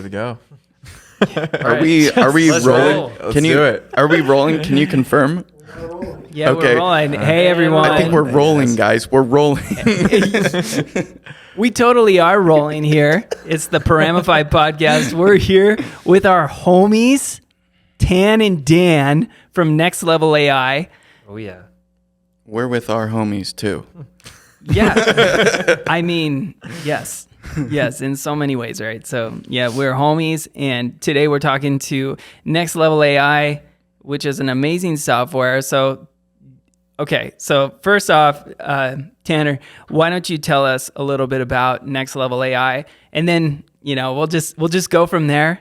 to go. Are we rolling? roll. Let's do it. Are we rolling? Can you confirm? Yeah, Okay. we're rolling. Hey, everyone. I think we're rolling, guys. We're rolling. We totally are rolling here. It's the Paramify podcast. We're here with our homies, Tan and Dan from Next Level AI. Oh, yeah. We're with our homies, too. Yeah. I mean, yes. Yes, in so many ways, right? So, yeah, we're homies. And today we're talking to Next Level AI, which is an amazing software. So, okay, so first off, Tanner, why don't you tell us a little bit about Next Level AI, and then we'll just go from there.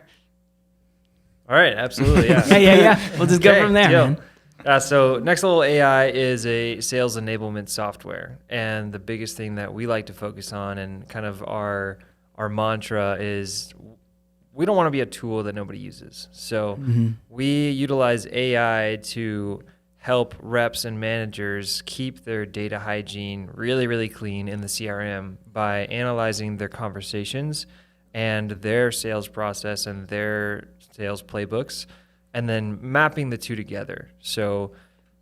All right, absolutely, yeah. Yeah. We'll just go from there, deal. man. So Next Level AI is a sales enablement software, and the biggest thing that we like to focus on, and kind of our mantra is, we don't want to be a tool that nobody uses. So we utilize AI to help reps and managers keep their data hygiene really, really clean in the CRM by analyzing their conversations and their sales process and their sales playbooks, and then mapping the two together. So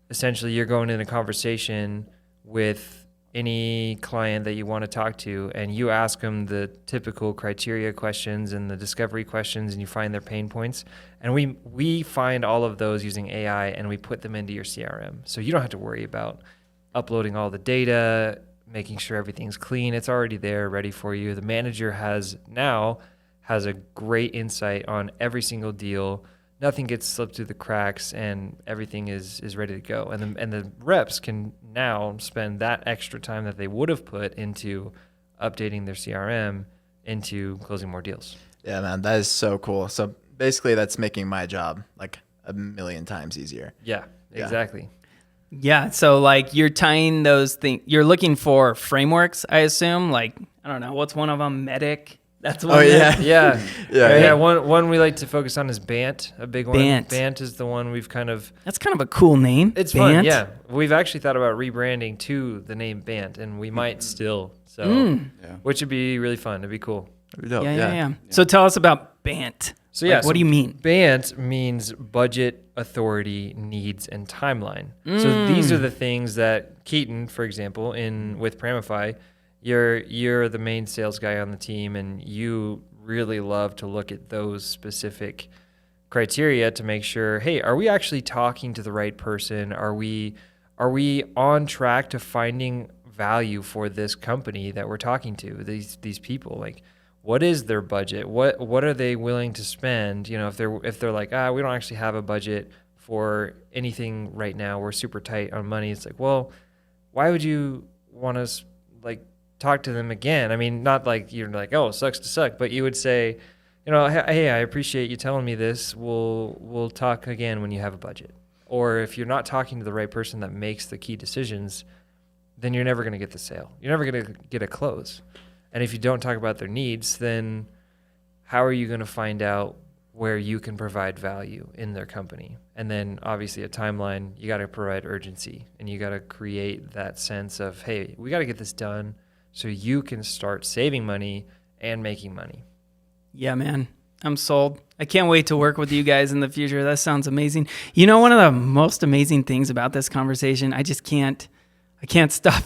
essentially you're going in a conversation with any client that you want to talk to, and you ask them the typical criteria questions and the discovery questions, and you find their pain points. And we find all of those using AI, and we put them into your CRM. So you don't have to worry about uploading all the data, making sure everything's clean. It's already there, ready for you. The manager has a great insight on every single deal. Nothing gets slipped through the cracks, and everything is ready to go. And the reps can now spend that extra time that they would have put into updating their CRM into closing more deals. Yeah, man, that is so cool. So basically that's making my job like a million times easier. Yeah, exactly. Yeah, so like you're tying those things, you're looking for frameworks, I assume, like, I don't know, what's one of them? Medic? That's one. Oh, yeah. Yeah. One we like to focus on is Bant, a big one. Bant. Bant is the one we've kind of... That's kind of a cool name. It's Bant. fun, yeah. We've actually thought about rebranding to the name Bant, and we might still. So, which would be really fun. It'd be cool. Yeah. So tell us about Bant. So yeah, what do you mean? Bant means budget, authority, needs, and timeline. So these are the things that Keaton, for example, with Paramify, you're the main sales guy on the team, and you really love to look at those specific criteria to make sure, hey, are we actually talking to the right person? Are we on track to finding value for this company that we're talking to, these people? Like, what is their budget? What are they willing to spend? If they're like, we don't actually have a budget for anything right now, we're super tight on money. It's like, well, why would you want us like talk to them again? I mean, not like you're like, oh, sucks to suck, but you would say, hey, I appreciate you telling me this. We'll talk again when you have a budget. Or if you're not talking to the right person that makes the key decisions, then you're never going to get the sale. You're never going to get a close. And if you don't talk about their needs, then how are you going to find out where you can provide value in their company? And then obviously a timeline, you got to provide urgency, and you got to create that sense of, hey, we got to get this done so you can start saving money and making money. Yeah, man. I'm sold. I can't wait to work with you guys in the future. That sounds amazing. One of the most amazing things about this conversation, I can't stop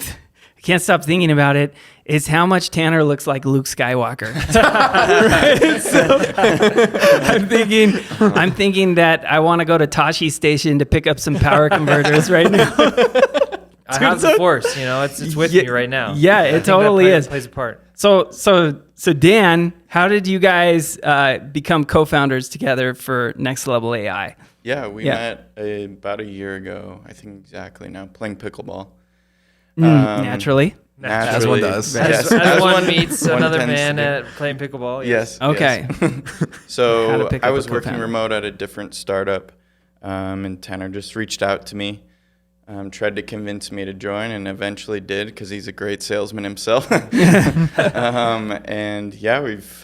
thinking about it, is how much Tanner looks like Luke Skywalker. Right? So I'm thinking that I want to go to Tashi Station to pick up some power converters right now. I have the force, it's with me right now. Yeah, it totally is. Plays a part. So Dan, how did you guys become co-founders together for Next Level AI? Yeah, we met about a year ago, I think exactly now, playing pickleball. Naturally. As one does. As one meets another man at playing pickleball. Yes. Okay. So I was working remote at a different startup, and Tanner just reached out to me, tried to convince me to join, and eventually did, because he's a great salesman himself. And yeah, we've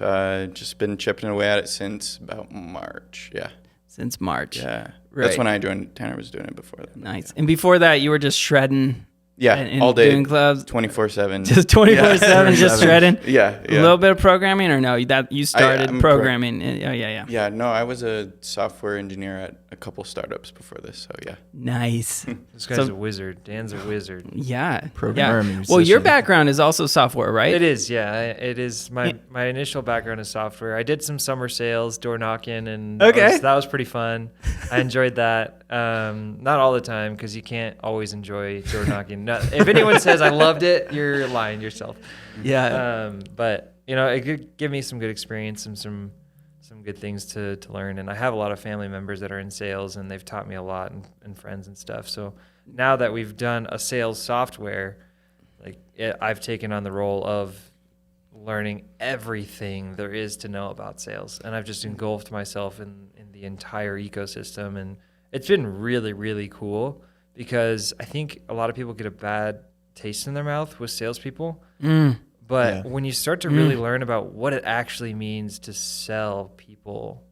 just been chipping away at it since about March. Yeah. Since March. Yeah. Right. That's when I joined. Tanner was doing it before that. Nice. And before that, you were just shredding Yeah, and all day, doing clubs 24/7. just 24/7, just shredding. Yeah. A little bit of programming, or no? That you started I'm programming. Yeah. Yeah, no, I was a software engineer at a couple startups before this, so yeah. Nice. This guy's a wizard. Dan's a wizard. Yeah. Programmer, Yeah. musician. Well, your background is also software, right? It is, yeah. It is. My initial background is software. I did some summer sales, door knocking, and that was pretty fun. I enjoyed that. Not all the time, because you can't always enjoy door knocking. If anyone says I loved it, you're lying to yourself. Yeah. But it could give me some good experience and some good things to learn. And I have a lot of family members that are in sales, and they've taught me a lot, and friends and stuff. So now that we've done a sales software, I've taken on the role of learning everything there is to know about sales, and I've just engulfed myself in the entire ecosystem, and it's been really, really cool, because I think a lot of people get a bad taste in their mouth with salespeople. But when you start to really learn about what it actually means to sell people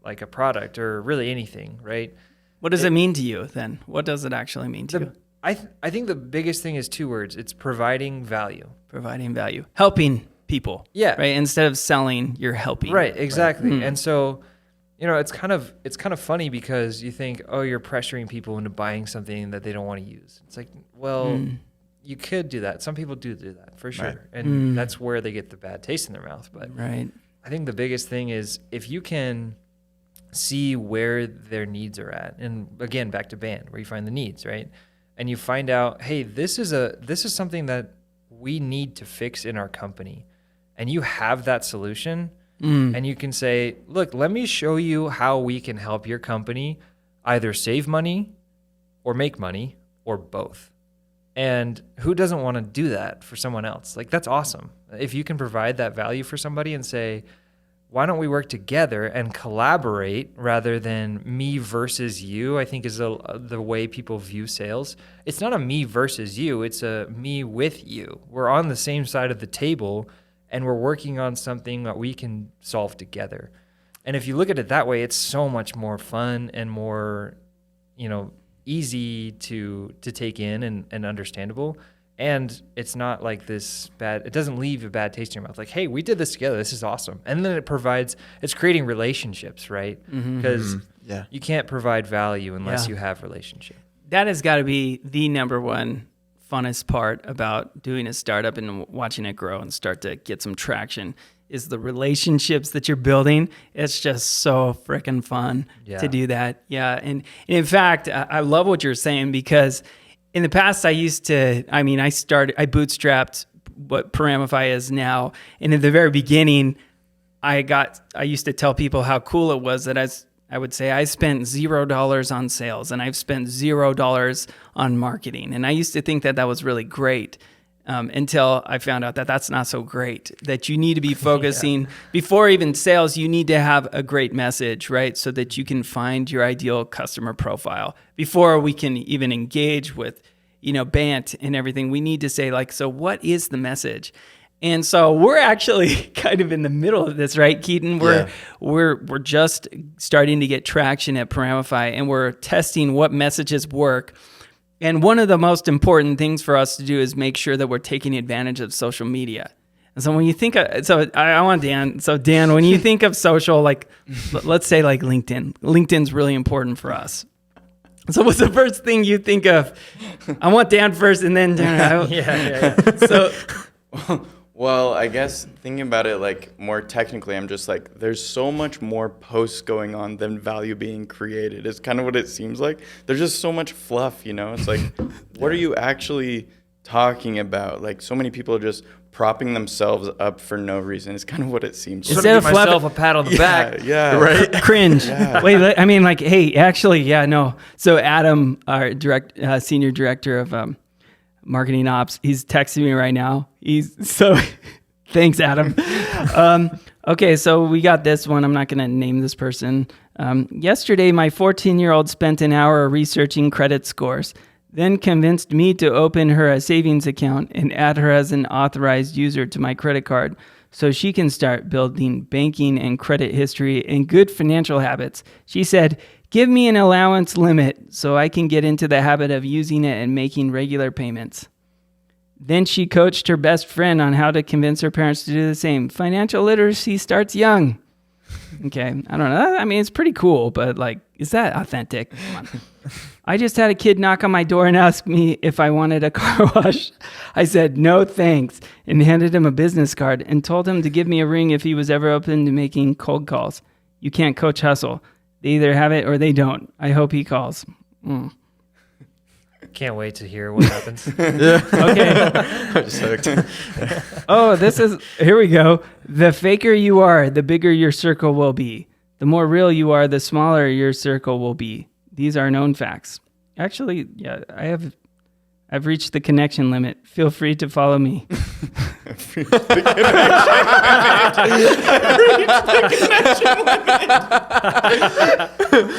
like a product or really anything, right? What does it mean to you then? What does it actually mean to you? I think the biggest thing is 2 words. It's providing value. Providing value. Helping people. Yeah. Right? Instead of selling, you're helping. Right, exactly. Right. And so, it's kind of funny, because you think, oh, you're pressuring people into buying something that they don't want to use. It's like, well, you could do that. Some people do that for sure. Right. And that's where they get the bad taste in their mouth. But right. I think the biggest thing is if you can see where their needs are at, and again, back to band, where you find the needs, right? And you find out, hey, this is something that we need to fix in our company. And you have that solution, and you can say, look, let me show you how we can help your company either save money or make money or both. And who doesn't want to do that for someone else? That's awesome. If you can provide that value for somebody and say, why don't we work together and collaborate rather than me versus you, I think is the way people view sales. It's not a me versus you. It's a me with you. We're on the same side of the table, and we're working on something that we can solve together. And if you look at it that way, it's so much more fun and more, easy to take in and understandable. And it's not like this bad, it doesn't leave a bad taste in your mouth. Like, hey, we did this together. This is awesome. And then it's creating relationships, right? Because you can't provide value unless you have relationship. That has got to be the number one funnest part about doing a startup and watching it grow and start to get some traction, is the relationships that you're building. It's just so freaking fun to do that. Yeah. And in fact, I love what you're saying, because in the past, I bootstrapped what Paramify is now. And in the very beginning, I used to tell people how cool it was that I would say I spent $0 on sales, and I've spent $0 on marketing. And I used to think that was really great. Until I found out that that's not so great, that you need to be focusing before even sales, you need to have a great message, right? So that you can find your ideal customer profile before we can even engage with, BANT and everything. We need to say so what is the message? And so we're actually kind of in the middle of this, right, Keaton? We're just starting to get traction at Paramify, and we're testing what messages work. And one of the most important things for us to do is make sure that we're taking advantage of social media. And so when you think of, I want Dan. So Dan, when you think of social, let's say LinkedIn. LinkedIn's really important for us. So what's the first thing you think of? I want Dan first, and then Dan. So, well, I guess thinking about it more technically, I'm just there's so much more posts going on than value being created. It's kind of what it seems like. There's just so much fluff, It's what are you actually talking about? So many people are just propping themselves up for no reason. It's kind of what it seems like. Instead of myself a pat on the back. Yeah, right. Cringe. Yeah. Wait, hey, actually, no. So Adam, our senior director of marketing ops, he's texting me right now. Thanks, Adam. Okay, so we got this one. I'm not going to name this person. Yesterday, my 14-year-old spent an hour researching credit scores, then convinced me to open her a savings account and add her as an authorized user to my credit card so she can start building banking and credit history and good financial habits. She said, Give me an allowance limit so I can get into the habit of using it and making regular payments. Then she coached her best friend on how to convince her parents to do the same. Financial literacy starts young. Okay, I don't know. I mean, it's pretty cool, but like, is that authentic? Come on. I just had a kid knock on my door and ask me if I wanted a car wash. I said, no thanks, and handed him a business card and told him to give me a ring if he was ever open to making cold calls. You can't coach hustle. They either have it or they don't. I hope he calls. Can't wait to hear what happens. Okay. I'm just hooked. Oh, here we go. The faker you are, the bigger your circle will be. The more real you are, the smaller your circle will be. These are known facts. Actually, yeah, I've reached the connection limit. Feel free to follow me.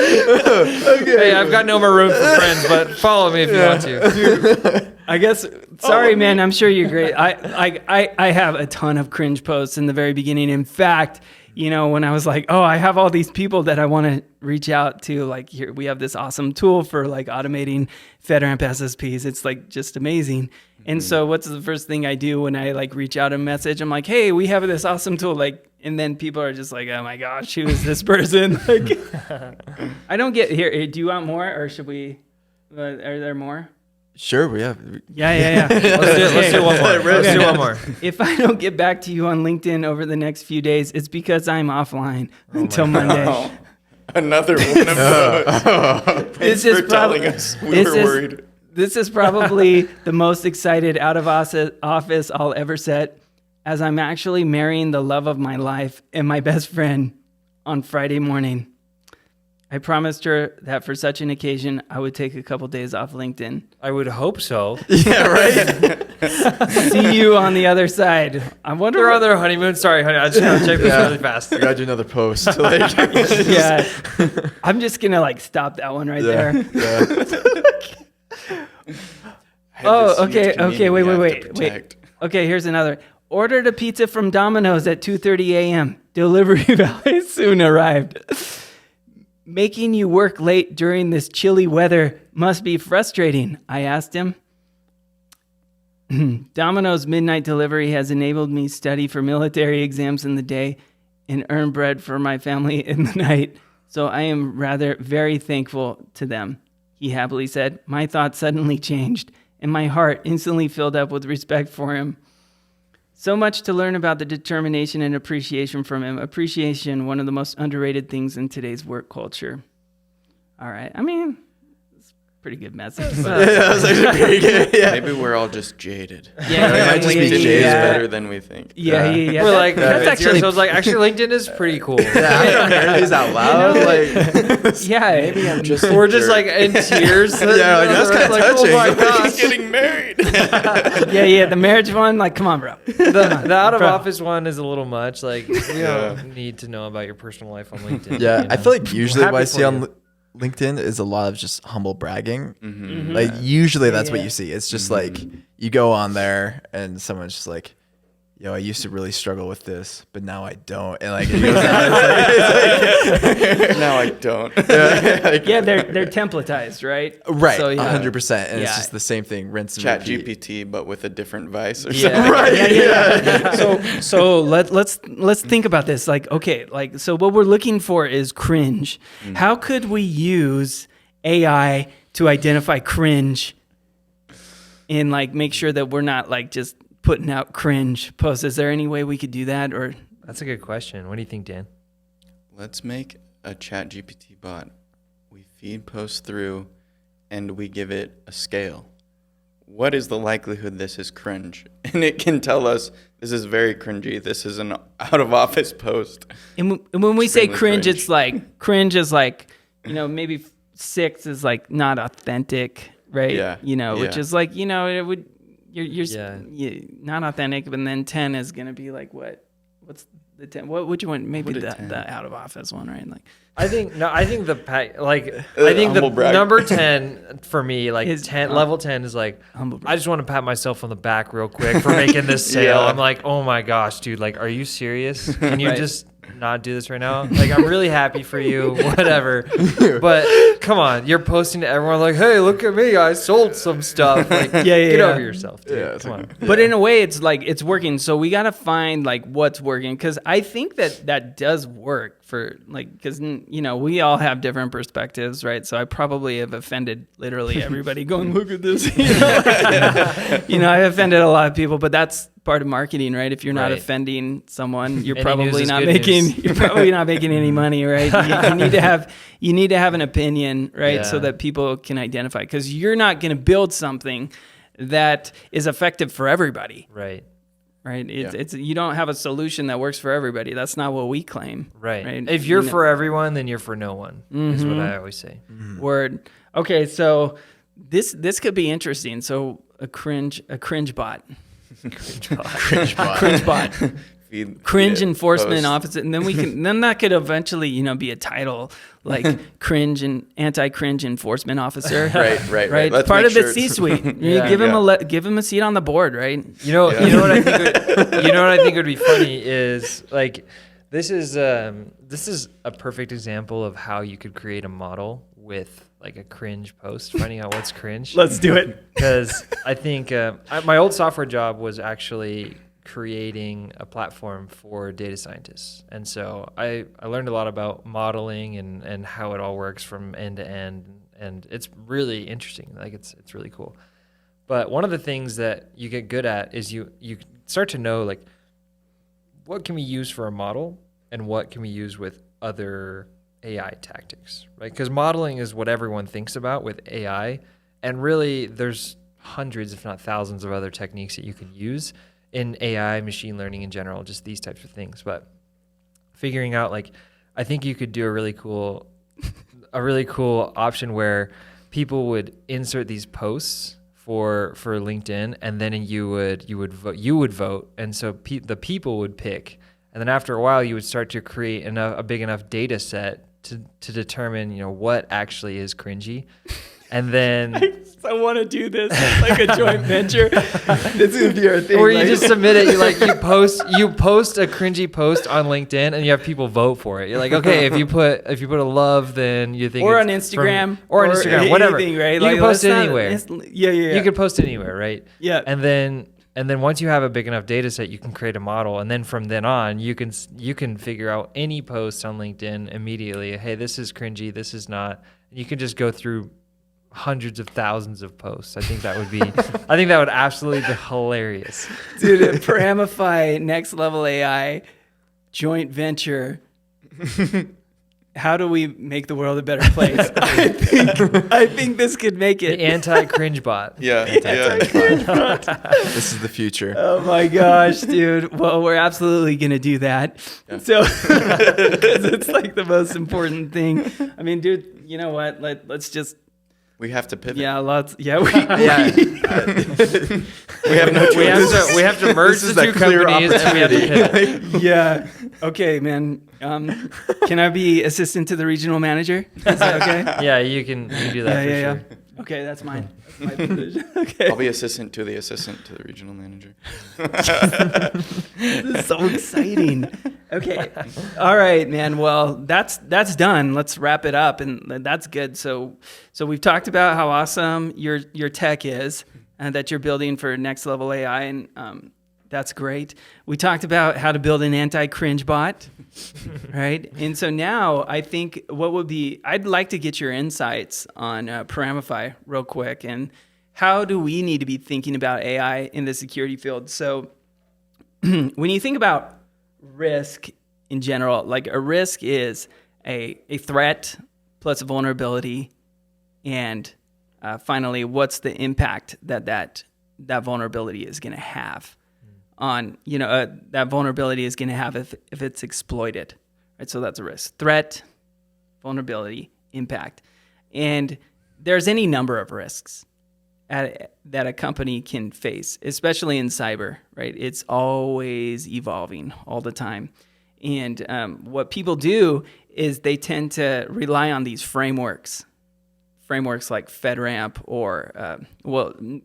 Hey, I've got no more room for friends, but follow me if you want to. I guess. Sorry, man. I'm sure you're great. I have a ton of cringe posts in the very beginning. In fact, when I was like, oh, I have all these people that I want to reach out to, like, here, we have this awesome tool for like automating FedRAMP SSPs. It's like just amazing. And so what's the first thing I do when I like reach out a message? I'm like, hey, we have this awesome tool. Like, and then people are just like, oh my gosh, who is this person? Like, I don't get here. Do you want more or should we, are there more? Sure, we have. Yeah. Let's do one more. Let's do one more. If I don't get back to you on LinkedIn over the next few days, it's because I'm offline until Monday. Oh, another one of those. Thanks for telling us. We were worried. This is probably the most excited out of office I'll ever set, as I'm actually marrying the love of my life and my best friend on Friday morning. I promised her that for such an occasion, I would take a couple days off LinkedIn. I would hope so. Yeah, right? See you on the other side. I wonder They're on their honeymoon. Sorry, honey. I just gotta check this really fast. I gotta do another post. Like, yeah. I'm just gonna like stop that one right there. Yeah. Oh, okay. Wait. Okay, here's another. Ordered a pizza from Domino's at 2:30 a.m. Delivery valet soon arrived. Making you work late during this chilly weather must be frustrating, I asked him. Domino's midnight delivery has enabled me study for military exams in the day and earn bread for my family in the night, so I am very thankful to them, he happily said. My thoughts suddenly changed, and my heart instantly filled up with respect for him. So much to learn about the determination and appreciation from him. Appreciation, one of the most underrated things in today's work culture. All right. I mean, it's a pretty good message. Yeah, that was actually pretty good. Yeah. Maybe we're all just jaded. Yeah, It might just be jaded better than we think. Yeah. We're like, that's actually. so it's like, actually, LinkedIn is pretty cool. Yeah, I don't hear these out loud. Like, Yeah. Maybe I'm just We're just like in tears. Yeah, like, that's kinda touching. Oh my He's gosh. getting married. Yeah. The marriage one, like, come on, bro. The out of office one is a little much. Like, we don't need to know about your personal life on LinkedIn. yeah, I feel like usually what I happy see for on you. LinkedIn is a lot of just humble bragging. Mm-hmm. Like usually that's Yeah. what you see. It's just like you go on there and someone's just like, yo, I used to really struggle with this, but now I don't. And like, it goes down, it's like Now I don't. Yeah, they're templatized, right? right, So, yeah. 100%. And it's Yeah. just the same thing, rinse and Chat repeat. GPT, but with a different vice or Yeah. something. Yeah. So let's think about this. Like, okay, like, so what we're looking for is cringe. How could we use AI to identify cringe and like make sure that we're not like just putting out cringe posts? Is there any way we could do that? Or That's a good question. What do you think, Dan? Let's make a Chat GPT bot. We feed posts through and we give it a scale. What is the likelihood this is cringe? And it can tell us this is very cringy. This is an out of office post. and when we say Extremely cringe, cringe. it's like cringe is like, maybe 6 is like not authentic, right? Yeah. Which Yeah. is like, it would you're Yeah. not authentic, but then 10 is gonna be like what's the 10? What would you want? Maybe What a the 10? out of office one, right? Like I think the Humble brag. number 10 for me, like Is, 10 level 10 is like, humble. I just want to pat myself on the back real quick for making this sale. Yeah. I'm like, oh my gosh, dude, like, are you serious? Can you Right. just not do this right now. Like, I'm really happy for you, whatever. But come on, you're posting to everyone like, hey, look at me, I sold some stuff. Like, get over yourself, dude. Yeah, come on. But in a way, it's like it's working. So we got to find like what's working, because I think that does work for like, because we all have different perspectives, right? So I probably have offended literally everybody going, look at this. I've offended a lot of people, but that's part of marketing, right? If you're not offending someone, you're probably not making any money, right? You need to have an opinion, right? Yeah. So that people can identify, because you're not going to build something that is effective for everybody. Right. It's you don't have a solution that works for everybody. That's not what we claim. Right. If you're for everyone, then you're for no one, is what I always say. Mm-hmm. Word. Okay, so this could be interesting. So a cringe bot. Cringe bot. Cringe enforcement officer, and then that could eventually be a title like cringe and anti-cringe enforcement officer. Right. Let's part of the sure C-suite. Give him a seat on the board, right? You know what I think would be funny is like this is a perfect example of how you could create a model with like a cringe post, finding out what's cringe. Let's do it. Because I think my old software job was actually creating a platform for data scientists. And so I learned a lot about modeling and how it all works from end to end. And it's really interesting. Like it's really cool. But one of the things that you get good at is you start to know like what can we use for a model and what can we use with other AI tactics, right? Because modeling is what everyone thinks about with AI. And really there's hundreds, if not thousands of other techniques that you can use in AI, machine learning in general, just these types of things. But figuring out like, I think you could do a really cool option where people would insert these posts for LinkedIn, and then you would vote, and so the people would pick, and then after a while you would start to create a big enough data set to determine what actually is cringy, and then. I want to do this like a joint venture. This is gonna be our thing. Or you just submit it. You post a cringy post on LinkedIn, and you have people vote for it. You're like, okay, if you put a love, then you think or on Instagram or Instagram, whatever. Anything, right? You can post it anywhere. Yeah. You can post it anywhere, right? Yeah. And then once you have a big enough data set, you can create a model, and then from then on, you can figure out any post on LinkedIn immediately. Hey, this is cringy. This is not. And you can just go through hundreds of thousands of posts. I think that would absolutely be hilarious. Dude, Paramify, Next Level AI, joint venture. How do we make the world a better place? I think this could make it. The anti-cringe bot. Yeah. This is the future. Oh my gosh, dude. Well, we're absolutely going to do that. Yeah. So, because it's like the most important thing. I mean, dude, you know what? Let's just. We have to pivot. Yeah, lots. Yeah, we have no choice. We have to merge the two companies, and we have to pivot. Yeah. Okay, man. Can I be assistant to the regional manager? Is that okay? Yeah, you can do that. Yeah. Sure. Okay, that's mine. That's my position. Okay. I'll be assistant to the regional manager. This is so exciting. Okay. All right, man. Well, that's done. Let's wrap it up, and that's good. So we've talked about how awesome your tech is, and that you're building for Next Level AI, and that's great. We talked about how to build an anti-cringe bot, right? And so now I think I'd like to get your insights on Paramify real quick, and how do we need to be thinking about AI in the security field? So when you think about risk in general, like a risk is a threat plus a vulnerability, and finally, what's the impact that vulnerability is going to have on, that vulnerability is going to have if it's exploited, right? So that's a risk. Threat, vulnerability, impact. And there's any number of risks that a company can face, especially in cyber, right? It's always evolving all the time. And what people do is they tend to rely on these frameworks like FedRAMP or,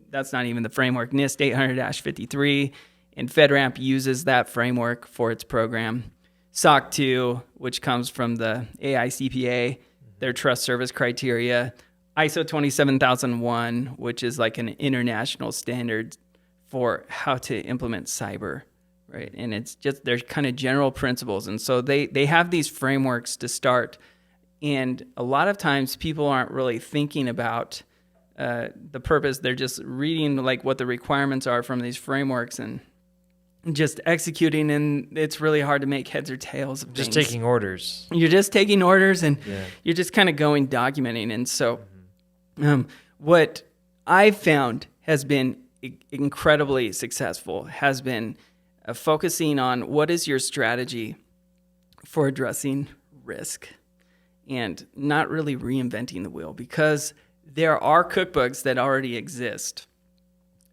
that's not even the framework, NIST 800-53, and FedRAMP uses that framework for its program. SOC 2, which comes from the AICPA, their trust service criteria, ISO 27001, which is like an international standard for how to implement cyber, right? And it's just, there's kind of general principles. And so they have these frameworks to start. And a lot of times people aren't really thinking about the purpose. They're just reading like what the requirements are from these frameworks and just executing, and it's really hard to make heads or tails of just things. taking orders. You're just taking orders, and you're just kind of going documenting. And so what I've found has been incredibly successful has been focusing on what is your strategy for addressing risk and not really reinventing the wheel, because there are cookbooks that already exist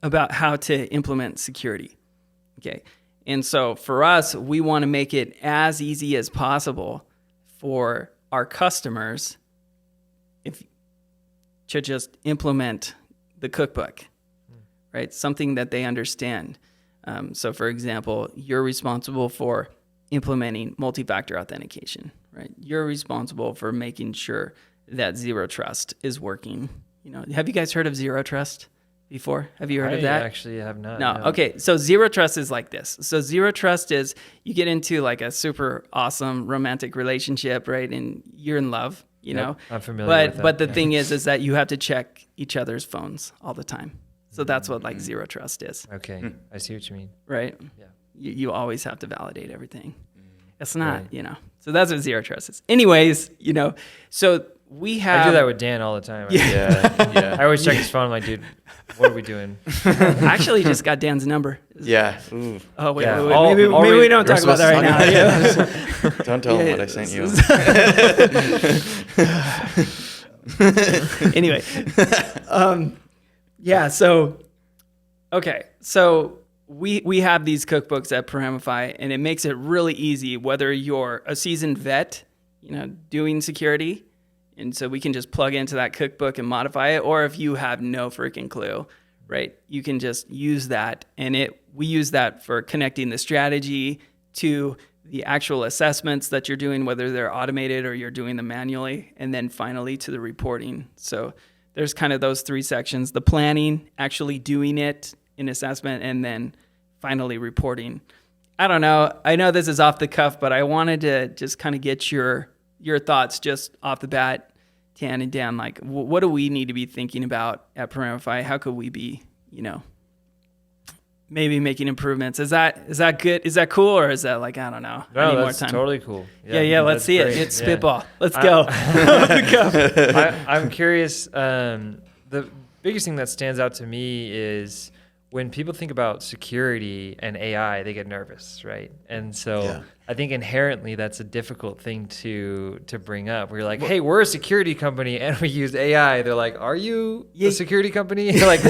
about how to implement security. Okay. And so for us, we want to make it as easy as possible for our customers to just implement the cookbook, right? Something that they understand. So for example, you're responsible for implementing multi-factor authentication, right? You're responsible for making sure that zero trust is working. You know, have you guys heard of zero trust before? Have you heard of that? I actually have not. No. Okay. So zero trust is like this. So zero trust is you get into like a super awesome romantic relationship, right? And you're in love, you know? I'm familiar with that. But the thing is that you have to check each other's phones all the time. So that's what like zero trust is. Okay. I see what you mean. Right? Yeah. You always have to validate everything. It's not, you know. So that's what zero trust is. Anyways, you know, so we have... I do that with Dan all the time. Yeah. I always check his phone. I'm like, dude, what are we doing? I actually just got Dan's number. Yeah. Ooh. Oh, wait, Yeah. wait. Maybe we don't talk about that right now. Yeah. Don't tell him what I sent you. Anyway. Yeah, so... Okay, so... We have these cookbooks at Paramify, and it makes it really easy, whether you're a seasoned vet, you know, doing security, and so we can just plug into that cookbook and modify it, or if you have no freaking clue, right, you can just use that, and we use that for connecting the strategy to the actual assessments that you're doing, whether they're automated or you're doing them manually, and then finally to the reporting. So there's kind of those three sections: the planning, actually doing it in assessment, and then finally reporting. I don't know. I know this is off the cuff, but I wanted to just kind of get your thoughts just off the bat, Tan and Dan. Like, what do we need to be thinking about at Paramify? How could we be, you know, maybe making improvements? Is that good? Is that cool, or is that like, I don't know? No, I need that's more time. totally cool. Yeah. Let's see great. it. It's spitball. Let's go. I'm curious. The biggest thing that stands out to me is when people think about security and AI, they get nervous, right? And so I think inherently that's a difficult thing to bring up. We're like, hey, we're a security company and we use AI. They're like, are you a security company? You're like,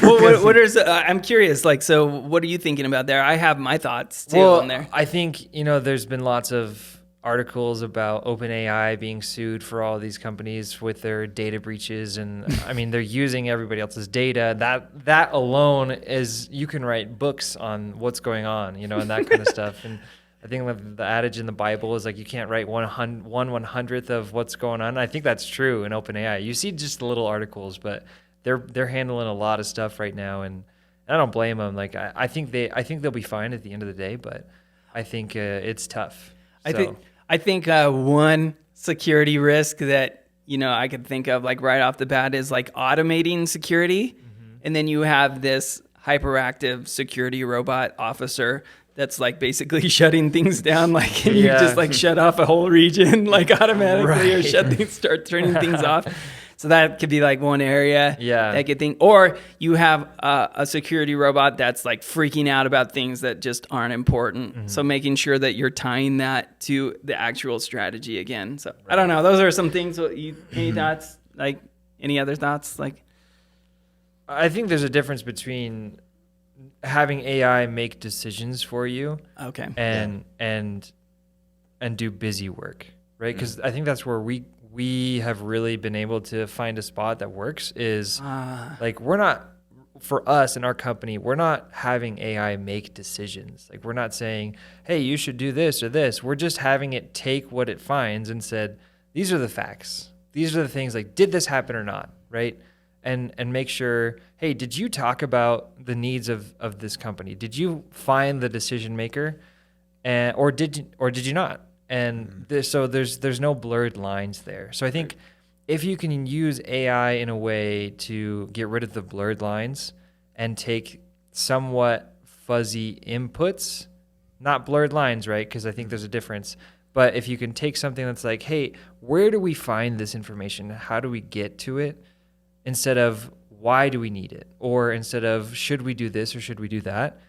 well, what is? I'm curious. Like, so what are you thinking about there? I have my thoughts too on there. I think, you know, there's been lots of articles about OpenAI being sued for all these companies with their data breaches, and I mean they're using everybody else's data. That alone is, you can write books on what's going on, you know, and that kind of stuff. And I think the adage in the Bible is like you can't write 1/100th of what's going on. I think that's true in OpenAI. You see just the little articles, but they're handling a lot of stuff right now, and I don't blame them. Like I think they'll be fine at the end of the day, but I think it's tough. I think one security risk that, you know, I could think of like right off the bat is like automating security. And then you have this hyperactive security robot officer that's like basically shutting things down. Like you just like shut off a whole region like automatically or start turning things off. So that could be like one area that could think. Or you have a security robot that's like freaking out about things that just aren't important. So making sure that you're tying that to the actual strategy again. So I don't know. Those are some things. Any thoughts? Like any other thoughts? Like, I think there's a difference between having AI make decisions for you, and do busy work, right? Because I think that's where we have really been able to find a spot that works. Is like we're not for us in our company, we're not having AI make decisions. Like we're not saying, hey, you should do this or this. We're just having it take what it finds and said, these are the facts. These are the things, like, did this happen or not, right? And make sure, hey, did you talk about the needs of this company? Did you find the decision maker, or did you not? And so there's no blurred lines there. So I think if you can use AI in a way to get rid of the blurred lines and take somewhat fuzzy inputs, not blurred lines, right? Because I think there's a difference. But if you can take something that's like, hey, where do we find this information? How do we get to it? Instead of why do we need it? Or instead of should we do this or should we do that?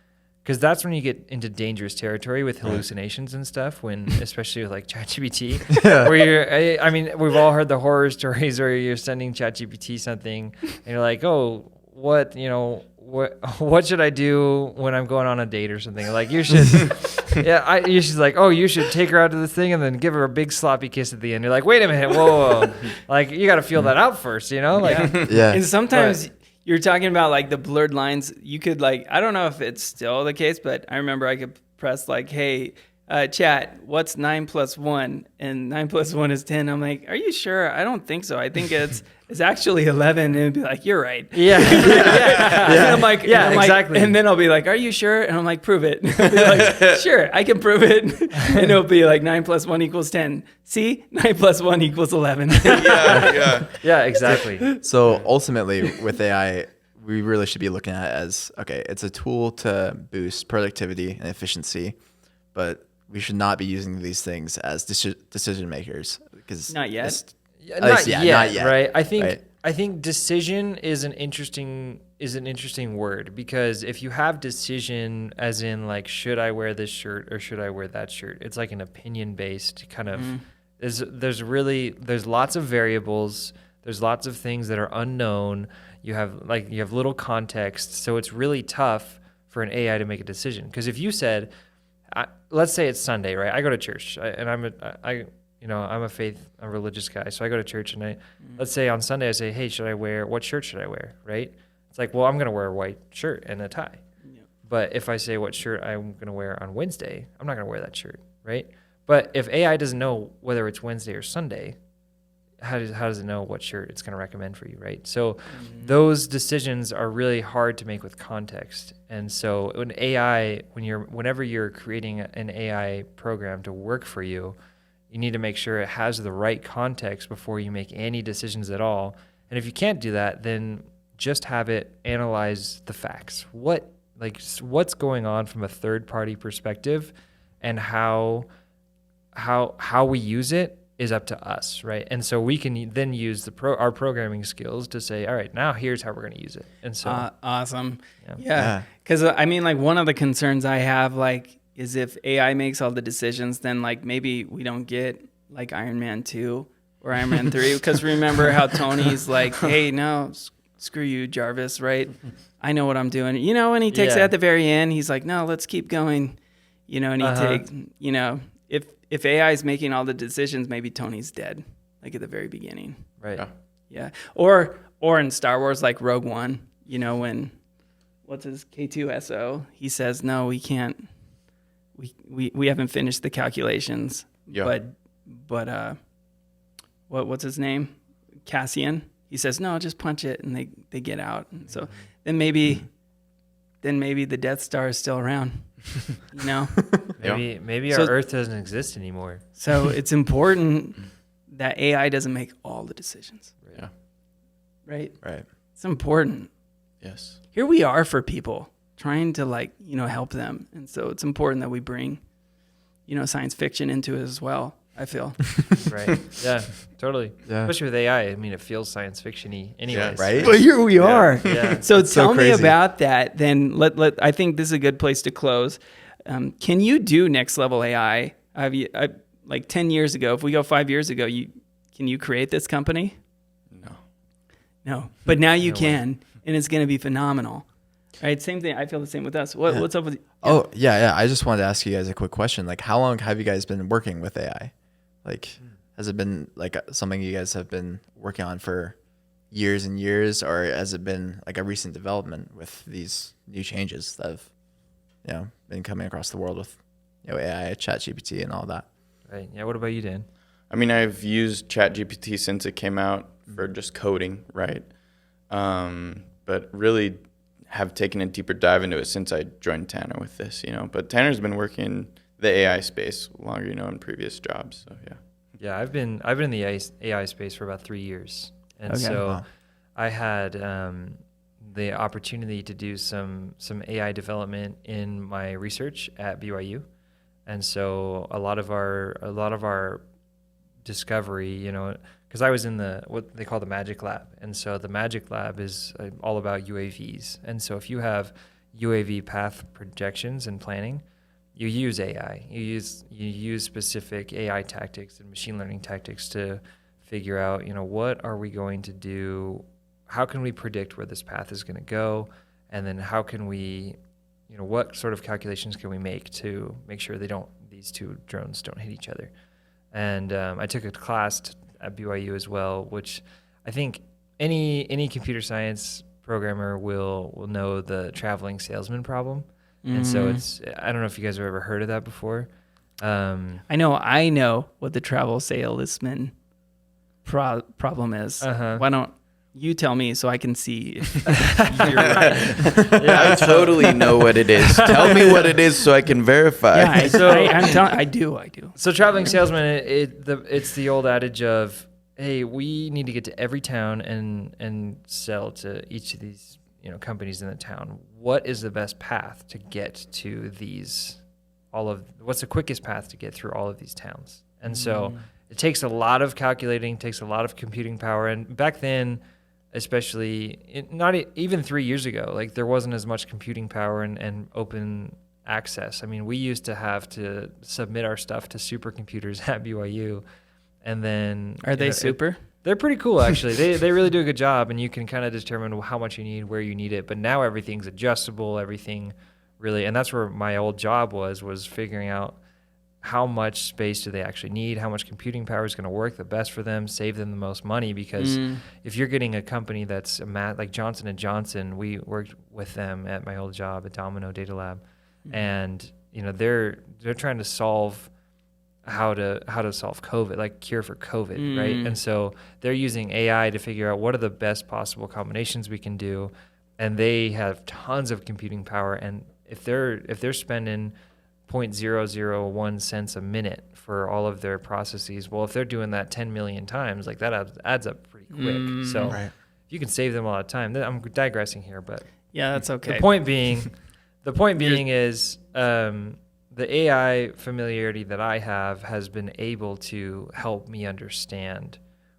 Because that's when you get into dangerous territory with hallucinations and stuff, when especially with like ChatGPT, where I mean, we've all heard the horror stories where you're sending ChatGPT something and you're like, oh, what should I do when I'm going on a date or something? Like you should, she's like, oh, you should take her out to this thing and then give her a big sloppy kiss at the end. You're like, wait a minute, whoa. Like you got to feel that out first, like. Yeah. And sometimes you're talking about like the blurred lines. You could like, I don't know if it's still the case, but I remember I could press like, hey, chat, what's 9 + 1? And 9 + 1 is 10. I'm like, are you sure? I don't think so. I think it's actually 11. And it'd be like, you're right. Yeah. And I'm like, exactly. And then I'll be like, are you sure? And I'm like, prove it. I'll be like, sure, I can prove it. And it'll be like 9 + 1 = 10. See, 9 + 1 = 11. Yeah, exactly. So ultimately with AI, we really should be looking at it as, okay, it's a tool to boost productivity and efficiency, but we should not be using these things as decision makers, because not yet. Not yet, right? I think decision is an interesting word, because if you have decision as in like, should I wear this shirt or should I wear that shirt? It's like an opinion based kind of. There's lots of variables. There's lots of things that are unknown. You have little context, so it's really tough for an AI to make a decision. Because if you said, let's say it's Sunday, right? I go to church, and I'm a religious guy, so I go to church, and let's say on Sunday I say, hey, what shirt should I wear, right? It's like, well, I'm going to wear a white shirt and a tie. Yeah. But if I say what shirt I'm going to wear on Wednesday, I'm not going to wear that shirt, right? But if AI doesn't know whether it's Wednesday or Sunday, how does it know what shirt it's going to recommend for you, right? So those decisions are really hard to make with context. And so an AI, whenever you're creating an AI program to work for you, you need to make sure it has the right context before you make any decisions at all. And if you can't do that, then just have it analyze the facts. What's going on from a third-party perspective, and how we use it is up to us, right? And so we can then use our programming skills to say, all right, now here's how we're going to use it. And so awesome. Yeah. Because I mean, like, one of the concerns I have, like, is if AI makes all the decisions, then like maybe we don't get like Iron Man 2 or Iron Man 3. Because remember how Tony's like, hey, no, screw you, Jarvis, right? I know what I'm doing. And he takes it at the very end. He's like, no, let's keep going. And he takes, if AI is making all the decisions, maybe Tony's dead, like at the very beginning. Right. Yeah. Or in Star Wars, like Rogue One, when, what's his K2SO? He says, no, we can't. We haven't finished the calculations. Yeah. But what's his name? Cassian. He says, no, just punch it, and they get out. And so then maybe the Death Star is still around. Maybe our Earth doesn't exist anymore. So it's important that AI doesn't make all the decisions. Yeah. Right? Right. It's important. Yes. Here we are for people, trying to help them. And so it's important that we bring, science fiction into it as well, I feel. Right. Yeah, totally. Yeah. Especially with AI. I mean, it feels science fiction-y anyways. Yeah, right? But here we are. Yeah. So tell me crazy. about that. Then I think this is a good place to close. Can you do next level AI? Like 10 years ago, if we go 5 years ago, can you create this company? No. But now you can, and it's going to be phenomenal. Right, same thing. I feel the same with us. What's up with you? Yeah. Oh, yeah. I just wanted to ask you guys a quick question. Like, how long have you guys been working with AI? Like, has it been like something you guys have been working on for years and years, or has it been like a recent development with these new changes that have, been coming across the world with, AI, ChatGPT, and all that? Right. Yeah. What about you, Dan? I mean, I've used ChatGPT since it came out for just coding, right? But really have taken a deeper dive into it since I joined Tanner with this, But Tanner's been working the AI space longer, in previous jobs. So yeah. Yeah, I've been in the AI space for about 3 years, and so I had the opportunity to do some AI development in my research at BYU, and so a lot of our discovery, because I was in what they call the Magic Lab, and so the Magic Lab is all about UAVs, and so if you have UAV path projections and planning, you use AI. You use specific AI tactics and machine learning tactics to figure out, what are we going to do? How can we predict where this path is going to go? And then how can we, what sort of calculations can we make to make sure these two drones don't hit each other? And I took a class at BYU as well, which I think any computer science programmer will know the traveling salesman problem. And so I don't know if you guys have ever heard of that before. I know what the travel salesman problem is. Why don't you tell me so I can see if you're right? Yeah, I totally know what it is. Tell me what it is so I can verify. Yeah, I do. So traveling salesman, it's the old adage of, hey, we need to get to every town and sell to each of these companies in the town. What is the best path to get to what's the quickest path to get through all of these towns? And so it takes a lot of calculating, takes a lot of computing power. And back then, especially not even 3 years ago, like there wasn't as much computing power and open access. I mean, we used to have to submit our stuff to supercomputers at BYU. And then are they super? They're pretty cool, actually. They really do a good job, and you can kind of determine how much you need, where you need it. But now everything's adjustable, everything really, and that's where my old job was figuring out how much space do they actually need, how much computing power is going to work the best for them, save them the most money. Because if you're getting a company that's like Johnson & Johnson, we worked with them at my old job at Domino Data Lab, and they're trying to solve how to solve COVID, like cure for COVID, right? And so they're using AI to figure out what are the best possible combinations we can do, and they have tons of computing power. And if they're spending 0.001 cents a minute for all of their processes, well, if they're doing that 10 million times, like that adds up pretty quick. So you can save them a lot of time. I'm digressing here, but yeah, that's okay. The point being is. The AI familiarity that I have has been able to help me understand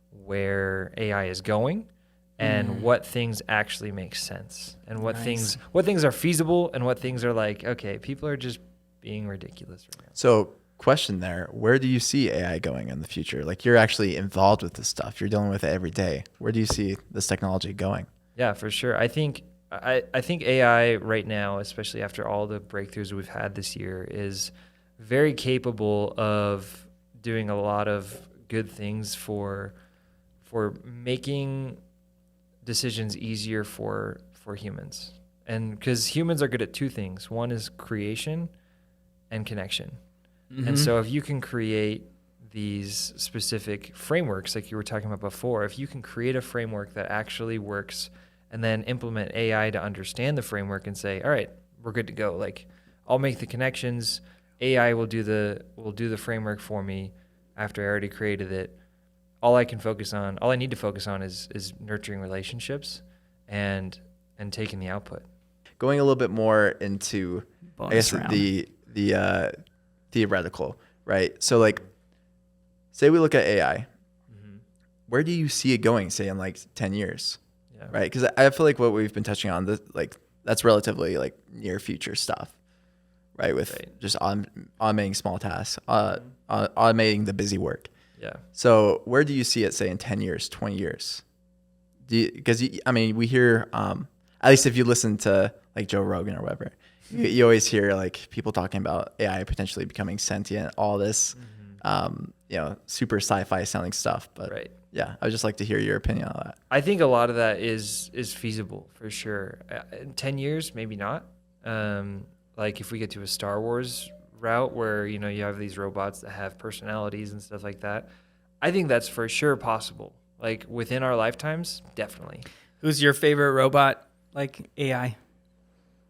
where AI is going and what things actually make sense and what things are feasible and what things are like, okay, people are just being ridiculous right now. So question there, where do you see AI going in the future? Like you're actually involved with this stuff. You're dealing with it every day. Where do you see this technology going? Yeah, for sure. I think AI right now, especially after all the breakthroughs we've had this year, is very capable of doing a lot of good things for making decisions easier for humans. And because humans are good at two things. One is creation and connection. And so if you can create these specific frameworks like you were talking about before, if you can create a framework that actually works and then implement AI to understand the framework and say, all right, we're good to go. Like I'll make the connections. AI will do the framework for me after I already created it. All I need to focus on is nurturing relationships and taking the output. Going a little bit more into the theoretical, right? So like say we look at AI, where do you see it going, say in like 10 years? Right, because I feel like what we've been touching on, that's relatively like near future stuff, right? With just automating small tasks, automating the busy work. Yeah. So where do you see it, say in 10 years, 20 years? Because we hear, at least if you listen to like Joe Rogan or whatever, you always hear like people talking about AI potentially becoming sentient, all this. super sci-fi sounding stuff. But Right. yeah, I would just like to hear your opinion on that. I think a lot of that is feasible for sure. In 10 years, maybe not. Like if we get to a Star Wars route where, you have these robots that have personalities and stuff like that, I think that's for sure possible. Like within our lifetimes, definitely. Who's your favorite robot, like AI?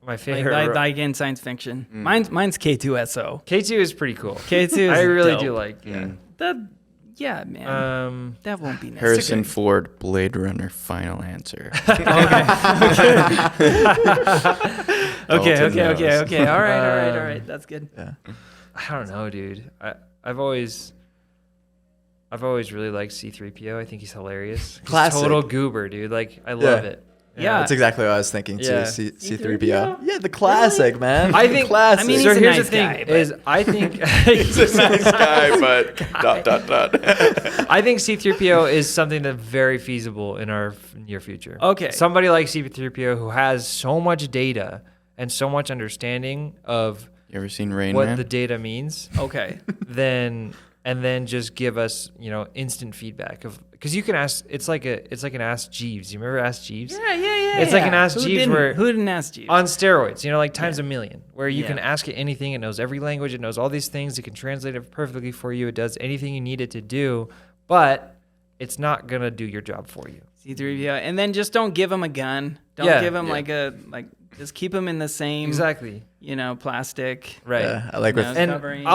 My favorite, like in science fiction. Mine's K2SO. K2 is pretty cool. K2 is I really dope. do like. Yeah, man. That won't be nice. Harrison Ford, Blade Runner, final answer. Okay. All right. That's good. Yeah. I don't know, dude. I've always really liked C3PO. I think he's hilarious. He's Classic. total goober, dude. Like I love it. Yeah. That's exactly what I was thinking too. Yeah. C3PO. Yeah, the classic, man. I think. Classic. I mean, So he's a here's nice the thing: guy, but- is I think He's a nice guy, but ... I think C3PO is something that's very feasible in our near future. Okay. Somebody like C3PO who has so much data and so much understanding of You ever seen Rain what Man? the data means, Okay. then just give us instant feedback of, because you can ask, it's like an Ask Jeeves. You remember Ask Jeeves? Yeah. It's like an Ask Jeeves where who didn't ask Jeeves? on steroids, like times a million, where you Yeah. can ask it anything. It knows every language. It knows all these things. It can translate it perfectly for you. It does anything you need it to do, but it's not gonna do your job for you. C3PO, and then just don't give him a gun. Don't Yeah. give him just keep him in the same Exactly. Plastic. Right. Yeah, I like No, with And covering.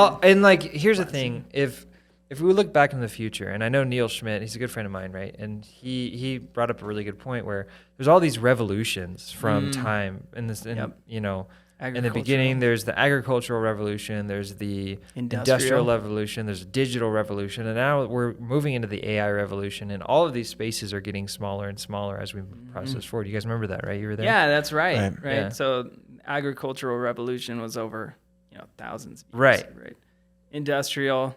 here's the thing: if we look back in the future, and I know Neil Schmidt, he's a good friend of mine, right? And he brought up a really good point where there's all these revolutions from time in this, Yep. in the beginning, there's the agricultural revolution, there's the Industrial. industrial revolution, there's a digital revolution, and now we're moving into the AI revolution, and all of these spaces are getting smaller and smaller as we process forward. You guys remember that, right? You were there? Yeah, that's right. Right. Right. Yeah. So agricultural revolution was over, thousands of years. Right. Right. Industrial,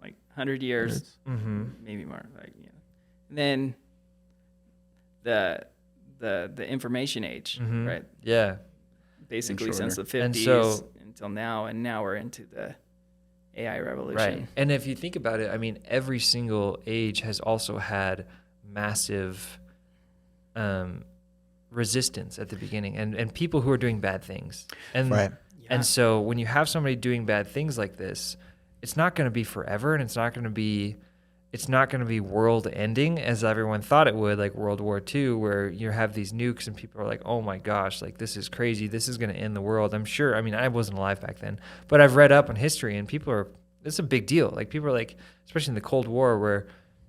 100 years, Mm-hmm. maybe more. And then the information age, Mhm. right? Yeah. Basically shorter. since the 50s And so- until now, and now we're into the AI revolution. Right. And if you think about it, I mean, every single age has also had massive resistance at the beginning and people who are doing bad things. And, Right. and so when you have somebody doing bad things like this, it's not going to be forever, and it's not going to be world ending as everyone thought it would, like World War II, where you have these nukes and people are like, oh my gosh, like this is crazy. This is going to end the world. I'm sure. I mean, I wasn't alive back then, but I've read up on history, and it's a big deal. Like people are like, especially in the Cold War, where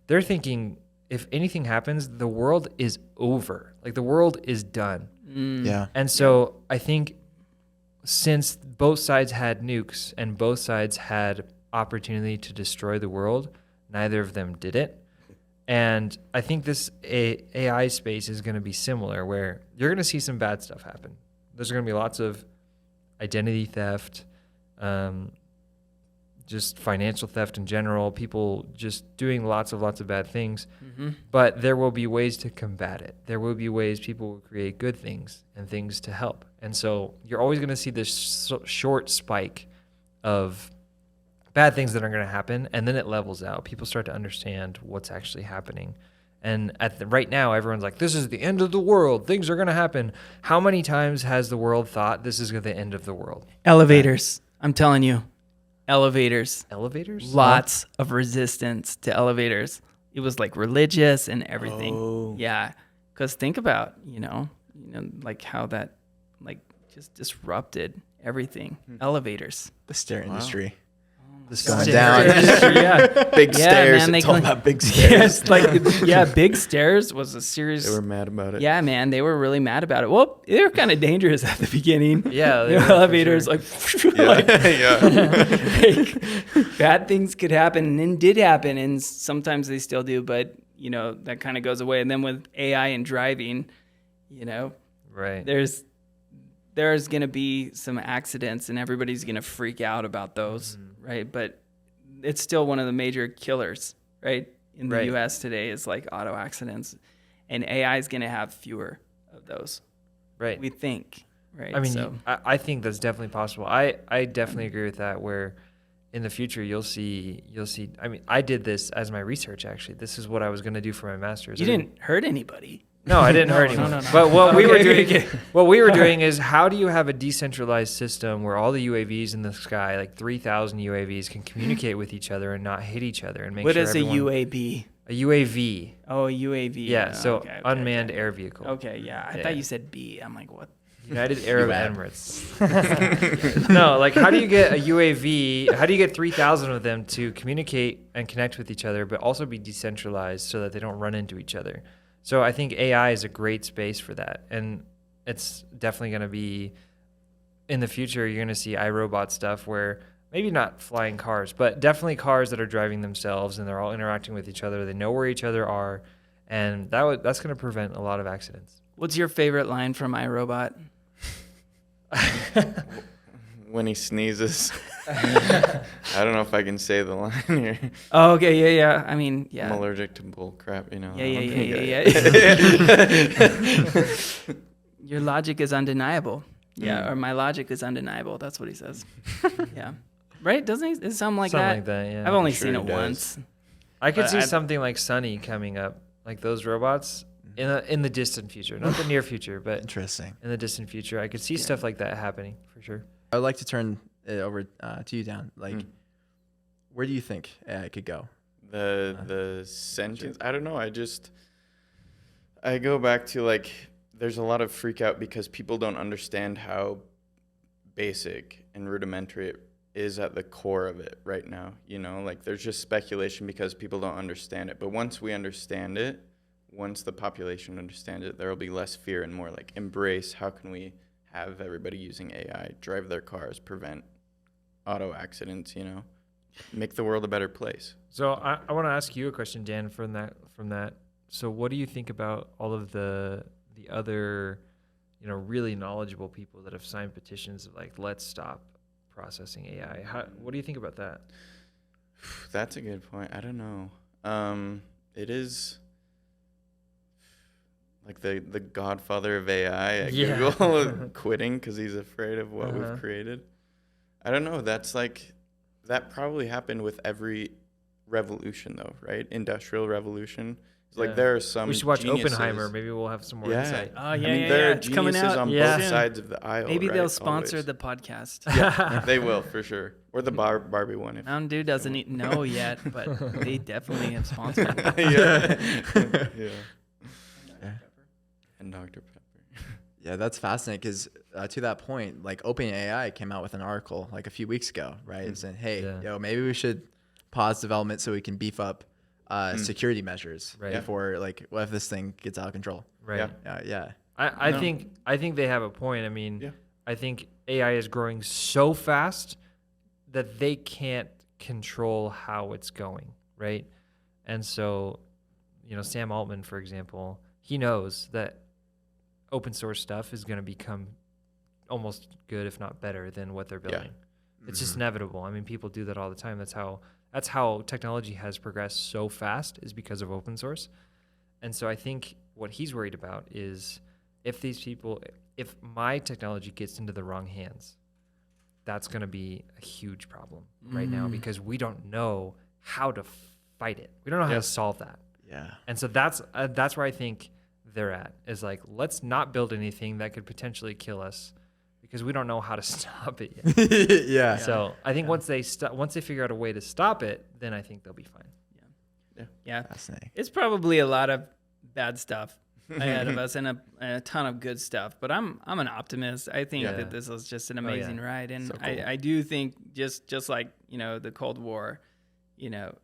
they're thinking if anything happens, the world is over. Like the world is done. Yeah. And so I think since both sides had nukes and both sides had opportunity to destroy the world, neither of them did it. And I think this AI space is going to be similar, where you're going to see some bad stuff happen. There's going to be lots of identity theft, just financial theft in general, people just doing lots of bad things. Mm-hmm. But there will be ways to combat it. There will be ways people will create good things and things to help. And so you're always going to see this short spike of bad things that are going to happen, and then it levels out. People start to understand what's actually happening. And right now, everyone's like, this is the end of the world. Things are going to happen. How many times has the world thought this is the end of the world? Elevators. I'm telling you. Elevators. Elevators? Lots of resistance to elevators. It was like religious and everything. Oh. Yeah. Because think about, like how that just disrupted everything. Elevators. The stair industry. This Going guy- down. Yeah. Big Yeah, stairs. man, they it's all clean- about big stairs. Big stairs was a serious. They were mad about it. Yeah, man, they were really mad about it. Well, they were kind of dangerous at the beginning. Yeah, they The were, for elevators, sure. like bad things could happen, and then did happen, and sometimes they still do. But that kind of goes away. And then with AI and driving, Right. there's going to be some accidents, and everybody's going to freak out about those, right? But it's still one of the major killers, right? In the Right. U.S. today is like auto accidents, and AI is going to have fewer of those. Right. We think, right? I mean, So, I think that's definitely possible. I definitely agree with that, where in the future, you'll see. I mean, I did this as my research. Actually, this is what I was going to do for my master's. You didn't hurt anybody. No, I didn't hurt anyone. No. But what we were doing is, how do you have a decentralized system where all the UAVs in the sky, like 3,000 UAVs, can communicate with each other and not hit each other and make what sure is everyone, a UAV? A UAV. Oh, a UAV. Yeah, so unmanned air vehicle. Okay, yeah. I thought you said B. I'm like, what? United Arab Emirates. No, like, how do you get a UAV? How do you get 3,000 of them to communicate and connect with each other, but also be decentralized so that they don't run into each other? So I think AI is a great space for that. And it's definitely going to be, in the future, you're going to see iRobot stuff where maybe not flying cars, but definitely cars that are driving themselves and they're all interacting with each other. They know where each other are. And that's going to prevent a lot of accidents. What's your favorite line from iRobot? When he sneezes. I don't know if I can say the line here. Oh, okay, yeah. I mean, yeah. I'm allergic to bull crap, you know. Yeah. Your logic is undeniable. Yeah, or my logic is undeniable. That's what he says. Yeah. Right? Doesn't he? Is it something like that? Something like that, yeah. I've only seen it once. I could see something like Sunny coming up, like those robots. In the distant future, not the near future, but interesting. In the distant future, I could see stuff like that happening for sure. I would like to turn it over to you, Dan. Like, where do you think AI could go? The sentence. I don't know. I go back to, like, there's a lot of freak out because people don't understand how basic and rudimentary it is at the core of it right now. You know, like, there's just speculation because people don't understand it. But once we understand it, once the population understands it, there will be less fear and more like embrace. How can we have everybody using AI, drive their cars, prevent auto accidents, you know, make the world a better place. So I want to ask you a question, Dan, from that. So what do you think about all of the other, you know, really knowledgeable people that have signed petitions of like, let's stop processing AI? What do you think about that? That's a good point. I don't know. It is like the godfather of AI at Google quitting because he's afraid of what we've created. I don't know. That's like, that probably happened with every revolution though, right? Industrial revolution. It's like there are some. We should watch geniuses. Oppenheimer. Maybe we'll have some more insight. Oh, yeah, I mean, there are geniuses on both sides of the aisle. Maybe they'll sponsor always. The podcast. Yeah, they will for sure. Or the Barbie one. Mountain Dew doesn't know yet, but they definitely have sponsored it. Yeah. And Dr. Pepper. Yeah, that's fascinating because to that point, like OpenAI came out with an article like a few weeks ago, right? Saying, hey, maybe we should pause development so we can beef up security measures before, like, what if this thing gets out of control? Right. Yeah. I think they have a point. I mean, I think AI is growing so fast that they can't control how it's going, right? And so, you know, Sam Altman, for example, he knows that open source stuff is going to become almost good, if not better, than what they're building. It's just inevitable. I mean, people do that all the time. That's how technology has progressed so fast, is because of open source. And so I think what he's worried about is if my technology gets into the wrong hands, that's going to be a huge problem right now, because we don't know how to fight it. We don't know how to solve that. Yeah. And so that's where I think they're at, is like, let's not build anything that could potentially kill us, because we don't know how to stop it yet. Yeah. So I think once they figure out a way to stop it, then I think they'll be fine. Yeah. Fascinating. It's probably a lot of bad stuff ahead of us and a ton of good stuff. But I'm an optimist. I think that this is just an amazing ride, and so cool. I do think just like, you know, the Cold War, you know,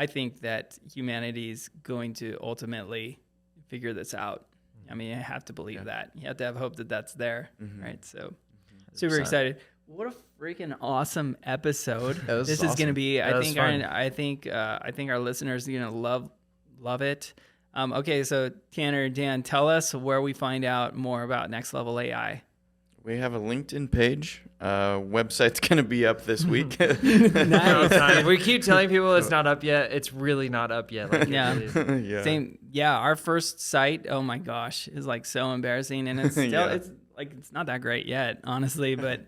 I think that humanity's going to ultimately figure this out. I mean, I have to believe that. You have to have hope that that's there, right? So, super excited. What a freaking awesome episode this is going to be. I think our listeners are going to love it. Okay, so Tanner, Dan, tell us where we find out more about Next Level AI. We have a LinkedIn page. Website's going to be up this week. Nice. We keep telling people it's not up yet. It's really not up yet. Like, Same. Yeah. Our first site, oh my gosh, is like so embarrassing, and it's still it's not that great yet, honestly. But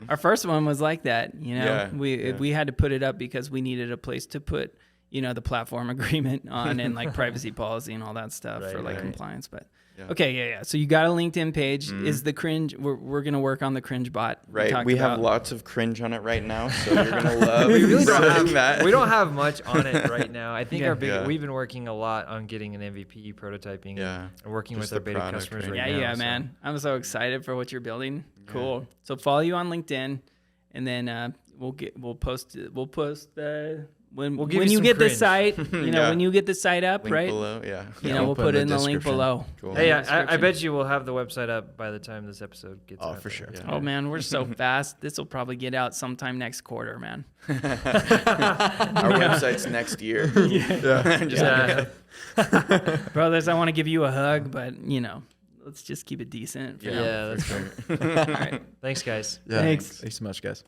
Our first one was like that. You know, Yeah, we had to put it up because we needed a place to put, you know, the platform agreement on and like privacy policy and all that stuff for like compliance. But okay, So you got a LinkedIn page. Is the cringe? We're gonna work on the cringe bot. Right. We have lots of cringe on it right now, so you're gonna love. We really don't have that. We don't have much on it right now. I think we've been working a lot on getting an MVP prototyping. And working with our beta customers right now. Yeah, man. I'm so excited for what you're building. Cool. So follow you on LinkedIn, and then we'll post the. When you get the site, you know, when you get the site up, link right? below, You know, we'll put it in the link below. Cool. Hey, I bet you we'll have the website up by the time this episode gets out. Oh, for sure. Yeah. Oh man, we're so fast. This will probably get out sometime next quarter, man. Our website's next year. Brothers, I want to give you a hug, but you know, let's just keep it decent. That's great. All right. Thanks, guys. Yeah, Thanks so much, guys.